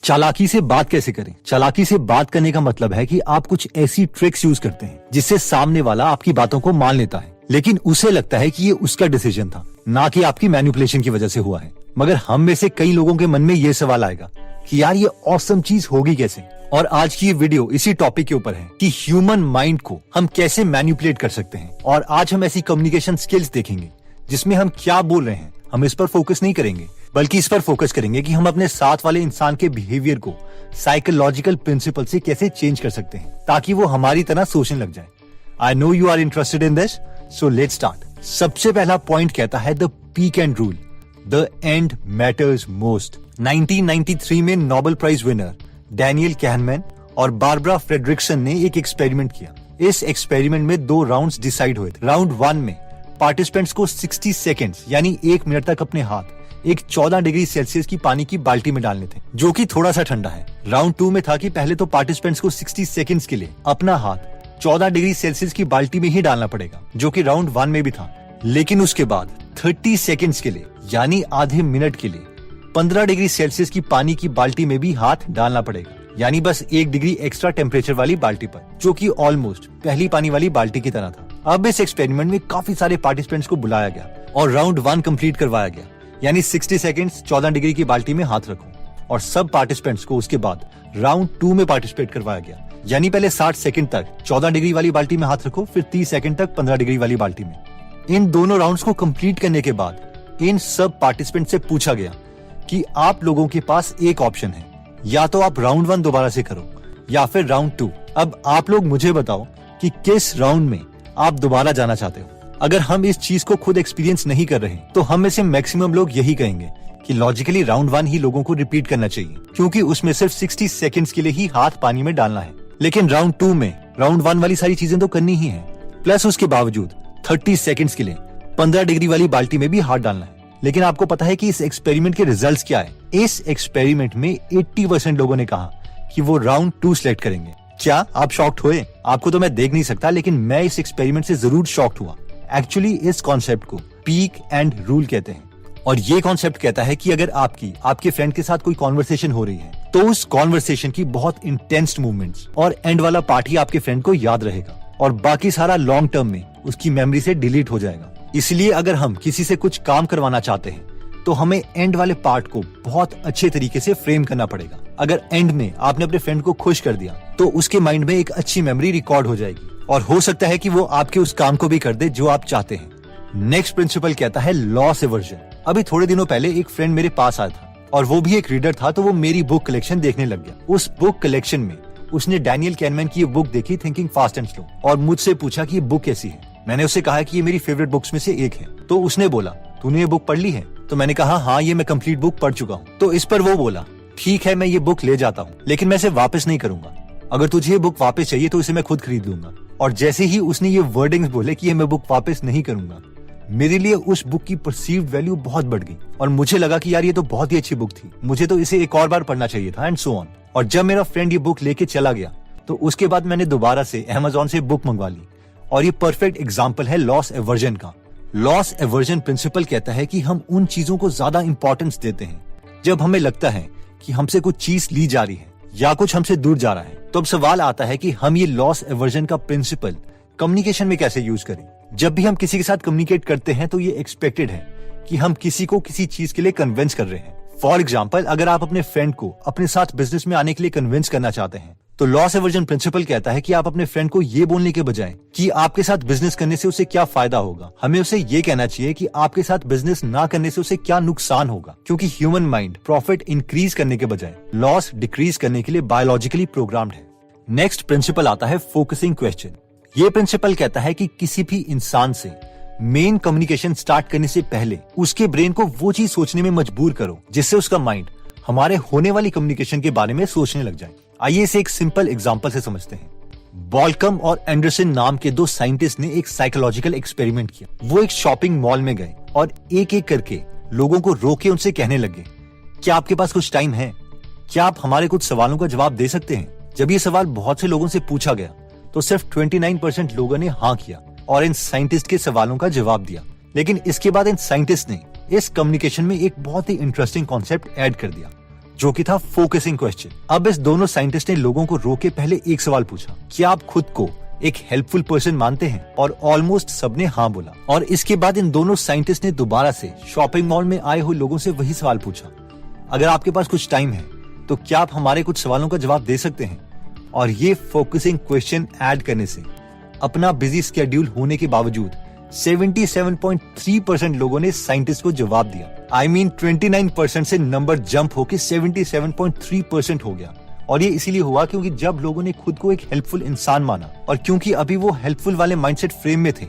चालाकी से बात कैसे करें? चालाकी से बात करने का मतलब है कि आप कुछ ऐसी ट्रिक्स यूज करते हैं जिससे सामने वाला आपकी बातों को मान लेता है, लेकिन उसे लगता है कि ये उसका डिसीजन था, ना कि आपकी मैनिपुलेशन की वजह से हुआ है। मगर हम में से कई लोगों के मन में ये सवाल आएगा कि यार ये ऑसम चीज होगी कैसे? और आज की ये वीडियो इसी टॉपिक के ऊपर है कि ह्यूमन माइंड को हम कैसे मैनिपुलेट कर सकते हैं। और आज हम ऐसी कम्युनिकेशन स्किल्स देखेंगे जिसमें हम क्या बोल रहे हैं, हम इस पर फोकस नहीं करेंगे, बल्कि इस पर फोकस करेंगे कि हम अपने साथ वाले इंसान के बिहेवियर को साइकोलॉजिकल प्रिंसिपल से कैसे चेंज कर सकते हैं ताकि वो हमारी तरह सोचने लग जाए। I know you are interested in this, so let's start. सबसे पहला पॉइंट कहता है the peak end rule, the end matters most. 1993 में Nobel prize winner Daniel Kahneman और बारबरा फ्रेडरिक्सन ने एक एक्सपेरिमेंट किया। इस एक्सपेरिमेंट में 2 राउंड्स डिसाइड हुए थे। राउंड 1 में पार्टिसिपेंट्स को 60 सेकेंड्स यानी 1 मिनट तक अपने हाथ एक 14 डिग्री सेल्सियस की पानी की बाल्टी में डालने थे, जो कि थोड़ा सा ठंडा है। राउंड 2 में था कि पहले तो पार्टिसिपेंट्स को 60 सेकेंड्स के लिए अपना हाथ 14 डिग्री सेल्सियस की बाल्टी में ही डालना पड़ेगा, जो कि राउंड 1 में भी था। लेकिन उसके बाद 30 सेकेंड्स के लिए यानी आधे मिनट के लिए 15 डिग्री सेल्सियस की पानी की बाल्टी में भी हाथ डालना पड़ेगा, यानी बस 1 डिग्री एक्स्ट्रा टेम्परेचर वाली बाल्टी पर, जो कि ऑलमोस्ट पहली पानी वाली बाल्टी की तरह था। अब इस एक्सपेरिमेंट में काफी सारे पार्टिसिपेंट्स को बुलाया गया और राउंड 1 कंप्लीट करवाया गया, यानी 60 सेकेंड्स 14 डिग्री की बाल्टी में हाथ रखो। और सब पार्टिसिपेंट्स को उसके बाद राउंड 2 में पार्टिसिपेट करवाया गया, यानी पहले 60 सेकेंड तक 14 डिग्री वाली बाल्टी में हाथ रखो, फिर 30 सेकेंड तक 15 डिग्री वाली बाल्टी में। इन दोनों राउंड्स को कंप्लीट करने के बाद इन सब पार्टिसिपेंट से पूछा गया कि आप लोगों के पास एक ऑप्शन है, या तो आप राउंड 1 दोबारा से करो या फिर राउंड 2। अब आप लोग मुझे बताओ कि किस राउंड में आप दोबारा जाना चाहते हो। अगर हम इस चीज को खुद एक्सपीरियंस नहीं कर रहे तो हम में से मैक्सिमम लोग यही कहेंगे कि लॉजिकली राउंड 1 ही लोगों को रिपीट करना चाहिए, क्योंकि उसमें सिर्फ 60 सेकेंड्स के लिए ही हाथ पानी में डालना है। लेकिन राउंड 2 में राउंड 1 वाली सारी चीजें तो करनी ही है, प्लस उसके बावजूद 30 सेकेंड्स के लिए 15 डिग्री वाली बाल्टी में भी हाथ डालना है। लेकिन आपको पता है कि इस एक्सपेरिमेंट के रिजल्ट्स क्या है? इस एक्सपेरिमेंट में 80% लोगों ने कहा कि वो राउंड 2 सिलेक्ट करेंगे। क्या आप शॉक्ड हुए? आपको तो मैं देख नहीं सकता, लेकिन मैं इस एक्सपेरिमेंट से जरूर शॉक्ड हुआ। एक्चुअली इस कॉन्सेप्ट को पीक एंड रूल कहते हैं, और ये कॉन्सेप्ट कहता है कि अगर आपके फ्रेंड के साथ कोई कॉन्वर्सेशन हो रही है तो उस कॉन्वर्सेशन की बहुत इंटेंस मूवमेंट्स और एंड वाला पार्ट ही आपके फ्रेंड को याद रहेगा, और बाकी सारा लॉन्ग टर्म में उसकी मेमोरी से डिलीट हो जाएगा। इसलिए अगर हम किसी से कुछ काम करवाना चाहते हैं तो हमें एंड वाले पार्ट को बहुत अच्छे तरीके से फ्रेम करना पड़ेगा। अगर एंड में आपने अपने फ्रेंड को खुश कर दिया तो उसके माइंड में एक अच्छी मेमोरी रिकॉर्ड हो जाएगी, और हो सकता है कि वो आपके उस काम को भी कर दे जो आप चाहते हैं। नेक्स्ट प्रिंसिपल कहता है लॉस एवर्जन। अभी थोड़े दिनों पहले एक फ्रेंड मेरे पास आया था, और वो भी एक रीडर था, तो वो मेरी बुक कलेक्शन देखने लग गया। उस बुक कलेक्शन में उसने डैनियल कहनेमैन की ये बुक देखी, थिंकिंग फास्ट एंड स्लो, और मुझसे पूछा कि ये बुक कैसी है। मैंने उससे कहा कि ये मेरी फेवरेट बुक्स में से एक है। तो उसने बोला, तूने ये बुक पढ़ ली है? तो मैंने कहा हाँ, ये मैं कंप्लीट बुक पढ़ चुका हूँ। तो इस पर वो बोला, ठीक है मैं ये बुक ले जाता हूँ, लेकिन मैं इसे वापस नहीं करूंगा। अगर तुझे ये बुक वापस चाहिए तो इसे मैं खुद खरीद लूंगा। और जैसे ही उसने ये वर्डिंग्स बोले कि ये मैं बुक वापस नहीं करूंगा, मेरे लिए उस बुक की परसीव्ड वैल्यू बहुत बढ़ गई, और मुझे लगा कि यार ये तो बहुत ही अच्छी बुक थी, मुझे तो इसे एक और बार पढ़ना चाहिए था, एंड सो ऑन। और जब मेरा फ्रेंड ये बुक लेके चला गया तो उसके बाद मैंने दोबारा से अमेज़न से बुक मंगवा ली। और ये परफेक्ट एग्जाम्पल है लॉस एवर्जन का। लॉस एवर्जन प्रिंसिपल कहता है कि हम उन चीजों को ज्यादा इंपॉर्टेंस देते हैं जब हमें लगता है कि हमसे कुछ चीज ली जा रही है या कुछ हमसे दूर जा रहा है। तो अब सवाल आता है कि हम ये लॉस एवर्जन का प्रिंसिपल कम्युनिकेशन में कैसे यूज करें। जब भी हम किसी के साथ कम्युनिकेट करते हैं तो ये एक्सपेक्टेड है कि हम किसी को किसी चीज के लिए कन्विंस कर रहे हैं। फॉर एग्जाम्पल, अगर आप अपने फ्रेंड को अपने साथ बिजनेस में आने के लिए कन्विंस करना चाहते हैं तो लॉस एवर्जन प्रिंसिपल कहता है कि आप अपने फ्रेंड को ये बोलने के बजाय कि आपके साथ बिजनेस करने से उसे क्या फायदा होगा, हमें उसे ये कहना चाहिए कि आपके साथ बिजनेस ना करने से उसे क्या नुकसान होगा। क्योंकि ह्यूमन माइंड प्रॉफिट इंक्रीज करने के बजाय लॉस डिक्रीज करने के लिए बायोलॉजिकली प्रोग्राम्ड है। नेक्स्ट प्रिंसिपल आता है फोकसिंग क्वेश्चन। ये प्रिंसिपल कहता है कि किसी भी इंसान से मेन कम्युनिकेशन स्टार्ट करने से पहले उसके ब्रेन को वो चीज सोचने में मजबूर करो जिससे उसका माइंड हमारे होने वाली कम्युनिकेशन के बारे में सोचने लग जाए। आइए इसे एक सिंपल एग्जांपल से समझते हैं। बॉलकम और एंडरसन नाम के 2 साइंटिस्ट ने एक साइकोलॉजिकल एक्सपेरिमेंट किया। वो एक शॉपिंग मॉल में गए और एक एक करके लोगों को रोके उनसे कहने लगे, क्या आपके पास कुछ टाइम है? क्या आप हमारे कुछ सवालों का जवाब दे सकते हैं? जब ये सवाल बहुत से लोगों से पूछा गया तो सिर्फ 29% लोगों ने हाँ किया और इन साइंटिस्ट के सवालों का जवाब दिया। लेकिन इसके बाद इन साइंटिस्ट ने इस कम्युनिकेशन में एक बहुत ही इंटरेस्टिंग कॉन्सेप्ट ऐड कर दिया, जो कि था फोकसिंग क्वेश्चन। अब इस दोनों साइंटिस्ट ने लोगों को रोके पहले एक सवाल पूछा, क्या आप खुद को एक हेल्पफुल पर्सन मानते हैं? और ऑलमोस्ट सबने हाँ बोला। और इसके बाद इन दोनों साइंटिस्ट ने दोबारा से शॉपिंग मॉल में आए हुए लोगों से वही सवाल पूछा, अगर आपके पास कुछ टाइम है तो क्या आप हमारे कुछ सवालों का जवाब दे सकते हैं? और ये फोकसिंग क्वेश्चन ऐड करने से अपना बिजी स्केड्यूल होने के बावजूद 77.3% लोगों ने साइंटिस्ट को जवाब दिया। I mean 29% से नंबर जंप होकर 77.3% हो गया। और ये इसीलिए हुआ क्योंकि जब लोगों ने खुद को एक हेल्पफुल इंसान माना और क्योंकि अभी वो हेल्पफुल वाले माइंडसेट फ्रेम में थे,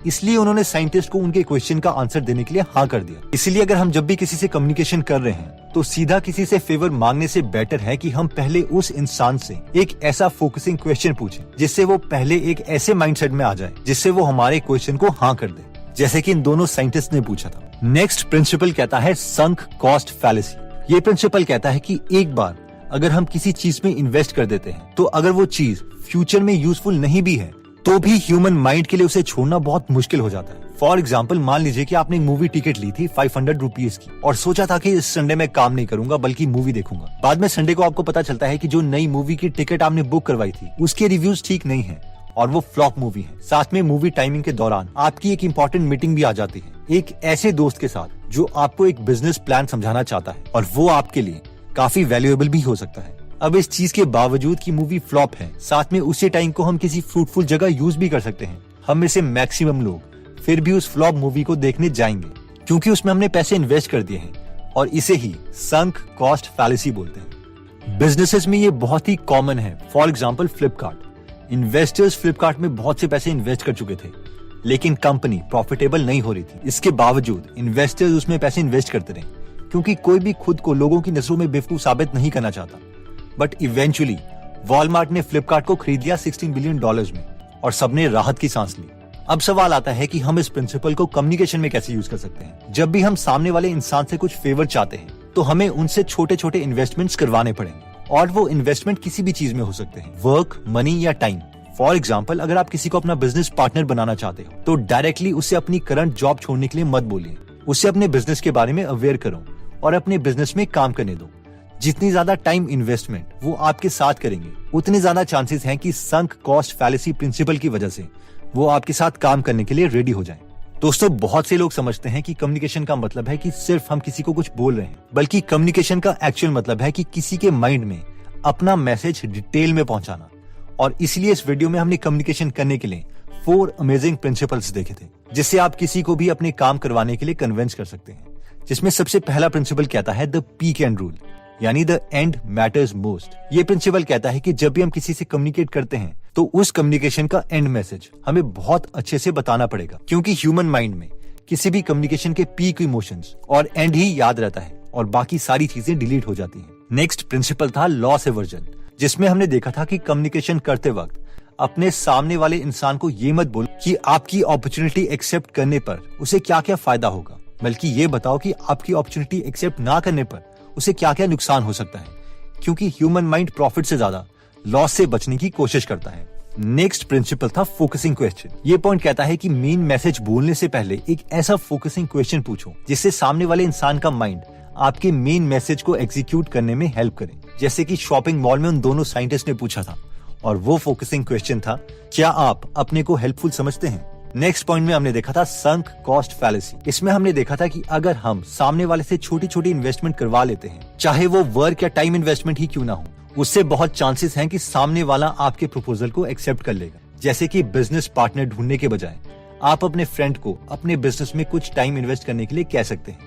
इसलिए उन्होंने साइंटिस्ट को उनके क्वेश्चन का आंसर देने के लिए हाँ कर दिया। इसलिए अगर हम जब भी किसी से कम्युनिकेशन कर रहे हैं तो सीधा किसी से फेवर मांगने से बेटर है कि हम पहले उस इंसान से एक ऐसा फोकसिंग क्वेश्चन पूछें जिससे वो पहले एक ऐसे माइंडसेट में आ जाए जिससे वो हमारे क्वेश्चन को हाँ कर दे, जैसे कि इन दोनों साइंटिस्ट ने पूछा था। नेक्स्ट प्रिंसिपल कहता है संक कॉस्ट फैलेसी। ये प्रिंसिपल कहता है कि एक बार अगर हम किसी चीज में इन्वेस्ट कर देते हैं तो अगर वो चीज फ्यूचर में यूजफुल नहीं भी है तो भी ह्यूमन माइंड के लिए उसे छोड़ना बहुत मुश्किल हो जाता है। फॉर एग्जाम्पल, मान लीजिए कि आपने एक मूवी टिकट ली थी 500 रुपीज की और सोचा था कि इस संडे में काम नहीं करूंगा बल्कि मूवी देखूंगा। बाद में संडे को आपको पता चलता है कि जो नई मूवी की टिकट आपने बुक करवाई थी उसके रिव्यूज ठीक नहीं है और वो फ्लॉप मूवी है। साथ में मूवी टाइमिंग के दौरान आपकी एक इम्पोर्टेंट मीटिंग भी आ जाती है एक ऐसे दोस्त के साथ जो आपको एक बिजनेस प्लान समझाना चाहता है और वो आपके लिए काफी वैल्यूएबल भी हो सकता है। अब इस चीज के बावजूद कि मूवी फ्लॉप है, साथ में उसी टाइम को हम किसी फ्रूटफुल जगह यूज भी कर सकते हैं। हम में से मैक्सिमम लोग फिर भी उस फ्लॉप मूवी को देखने जाएंगे क्योंकि उसमें हमने पैसे इन्वेस्ट कर दिए हैं और इसे ही संक कॉस्ट फैलेसी बोलते हैं। बिजनेसेस में ये बहुत ही कॉमन है। For example Flipkart. Investors Flipkart में बहुत से पैसे इन्वेस्ट कर चुके थे लेकिन कंपनी प्रॉफिटेबल नहीं हो रही थी। इसके बावजूद इन्वेस्टर्स उसमें पैसे इन्वेस्ट करते रहे क्योंकि कोई भी खुद को लोगों की नजरों में बेवकूफ साबित नहीं करना चाहता। बट इवेंचुअली वॉलमार्ट ने फ्लिपकार्ट को खरीद लिया $16 बिलियन में और सबने राहत की सांस ली। अब सवाल आता है कि हम इस प्रिंसिपल को कम्युनिकेशन में कैसे यूज कर सकते हैं। जब भी हम सामने वाले इंसान से कुछ फेवर चाहते हैं तो हमें उनसे छोटे छोटे इन्वेस्टमेंट्स करवाने पड़ेंगे और वो इन्वेस्टमेंट किसी भी चीज में हो सकते हैं, वर्क, मनी या टाइम। फॉर एग्जाम्पल, अगर आप किसी को अपना बिजनेस पार्टनर बनाना चाहते हो तो डायरेक्टली उससे अपनी करंट जॉब छोड़ने के लिए मत बोलिए। उससे अपने बिजनेस के बारे में अवेयर करो और अपने बिजनेस में काम करने दो। जितनी ज्यादा टाइम इन्वेस्टमेंट वो आपके साथ करेंगे उतने ज्यादा चांसेस हैं कि संक कॉस्ट फैलेसी प्रिंसिपल की वजह से वो आपके साथ काम करने के लिए रेडी हो जाएं। दोस्तों, बहुत से लोग समझते हैं कि कम्युनिकेशन का मतलब है कि सिर्फ हम किसी को कुछ बोल रहे हैं, बल्कि कम्युनिकेशन का एक्चुअल मतलब है कि किसी के माइंड में अपना मैसेज डिटेल में पहुंचाना। और इसलिए इस वीडियो में हमने कम्युनिकेशन करने के लिए 4 अमेजिंग प्रिंसिपल्स देखे थे जिससे आप किसी को भी अपने काम करवाने के लिए कन्विंस कर सकते हैं। जिसमें सबसे पहला प्रिंसिपल कहता है द पीक एंड रूल, यानी द एंड मैटर्स मोस्ट। ये प्रिंसिपल कहता है कि जब भी हम किसी से कम्युनिकेट करते हैं तो उस कम्युनिकेशन का एंड मैसेज हमें बहुत अच्छे से बताना पड़ेगा क्योंकि ह्यूमन माइंड में किसी भी कम्युनिकेशन के पीक इमोशंस और एंड ही याद रहता है और बाकी सारी चीजें डिलीट हो जाती हैं। नेक्स्ट प्रिंसिपल था लॉस एवर्जन, जिसमें हमने देखा था कि कम्युनिकेशन करते वक्त अपने सामने वाले इंसान को ये मत बोलो कि आपकी अपॉर्चुनिटी एक्सेप्ट करने पर उसे क्या क्या फायदा होगा, बल्कि ये बताओ कि आपकी अपॉर्चुनिटी एक्सेप्ट ना करने पर उसे क्या क्या नुकसान हो सकता है, क्योंकि ह्यूमन माइंड प्रॉफिट से ज्यादा लॉस से बचने की कोशिश करता है। नेक्स्ट प्रिंसिपल था फोकसिंग क्वेश्चन। ये पॉइंट कहता है कि मेन मैसेज बोलने से पहले एक ऐसा फोकसिंग क्वेश्चन पूछो जिससे सामने वाले इंसान का माइंड आपके मेन मैसेज को एग्जीक्यूट करने में हेल्प करे। जैसे कि शॉपिंग मॉल में उन दोनों साइंटिस्ट ने पूछा था और वो फोकसिंग क्वेश्चन था, क्या आप अपने को हेल्पफुल समझते हैं? नेक्स्ट पॉइंट में हमने देखा था संक कॉस्ट फैलेसी। इसमें हमने देखा था कि अगर हम सामने वाले से छोटी छोटी इन्वेस्टमेंट करवा लेते हैं, चाहे वो वर्क या टाइम इन्वेस्टमेंट ही क्यों ना हो, उससे बहुत चांसेस हैं कि सामने वाला आपके प्रपोजल को एक्सेप्ट कर लेगा। जैसे कि बिजनेस पार्टनर ढूंढने के बजाय आप अपने फ्रेंड को अपने बिजनेस में कुछ टाइम इन्वेस्ट करने के लिए कह सकते हैं,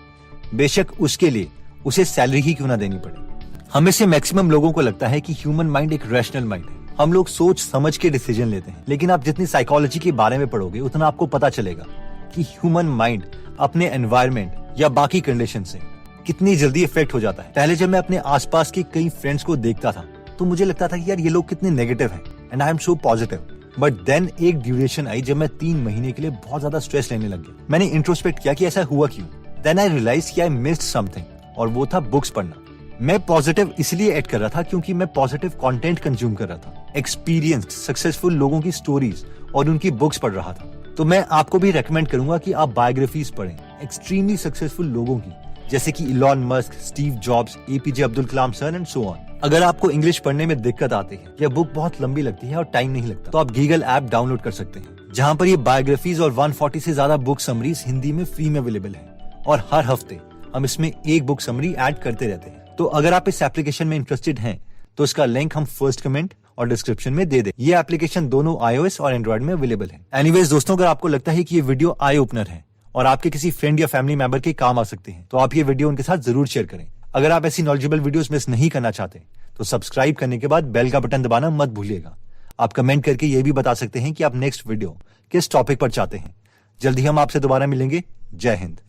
बेशक उसके लिए उसे सैलरी ही क्यों ना देनी पड़े। हमें से मैक्सिमम लोगों को लगता है कि ह्यूमन माइंड एक रैशनल माइंड है, हम लोग सोच समझ के डिसीजन लेते हैं। लेकिन आप जितनी साइकोलॉजी के बारे में पढ़ोगे उतना आपको पता चलेगा कि ह्यूमन माइंड अपने एनवायरनमेंट या बाकी कंडीशन से कितनी जल्दी इफेक्ट हो जाता है। पहले जब मैं अपने आसपास के कई फ्रेंड्स को देखता था तो मुझे लगता था कि यार ये लोग कितने नेगेटिव हैं and I am so positive. But then एक ड्यूरेशन आई जब मैं 3 महीने के लिए बहुत ज्यादा स्ट्रेस लेने लग गया। मैंने इंट्रोस्पेक्ट किया कि ऐसा हुआ क्यों। देन आई रियलाइज कि आई मिस्ड समथिंग और वो था बुक्स पढ़ना। मैं पॉजिटिव इसलिए ऐड कर रहा था क्योंकि मैं पॉजिटिव कंटेंट कंज्यूम कर रहा था, एक्सपीरियंस्ड सक्सेसफुल लोगों की स्टोरीज और उनकी बुक्स पढ़ रहा था। तो मैं आपको भी रेकमेंड करूंगा कि आप बायोग्राफीज पढ़ें एक्सट्रीमली सक्सेसफुल लोगों की, जैसे कि Elon Musk, Steve jobs, APJ Abdul Kalam sir and so on. अगर आपको इंग्लिश पढ़ने में दिक्कत आती है या बुक बहुत लंबी लगती है और टाइम नहीं लगता, तो आप गीगल ऐप डाउनलोड कर सकते हैं, जहाँ पर ये बायोग्राफीज और 140 से ज्यादा बुक समरीज हिंदी में फ्री में अवेलेबल है। और हर हफ्ते हम इसमें एक बुक समरी ऐड करते रहते हैं। तो अगर आप इस एप्लीकेशन में इंटरेस्टेड हैं, तो इसका लिंक हम फर्स्ट कमेंट और डिस्क्रिप्शन में दे दे। ये एप्लीकेशन दोनों iOS और एंड्रॉइड में अवेलेबल है। एनीवेज दोस्तों, अगर आपको लगता है कि ये वीडियो आई ओपनर है और आपके किसी फ्रेंड या फैमिली मेंबर के काम आ सकते हैं, तो आप ये वीडियो उनके साथ जरूर शेयर करें। अगर आप ऐसी नॉलेजेबल वीडियोस मिस नहीं करना चाहते, तो सब्सक्राइब करने के बाद बेल का बटन दबाना मत भूलिएगा। आप कमेंट करके ये भी बता सकते हैं कि आप नेक्स्ट वीडियो किस टॉपिक पर चाहते हैं। जल्दी हम आपसे दोबारा मिलेंगे। जय हिंद।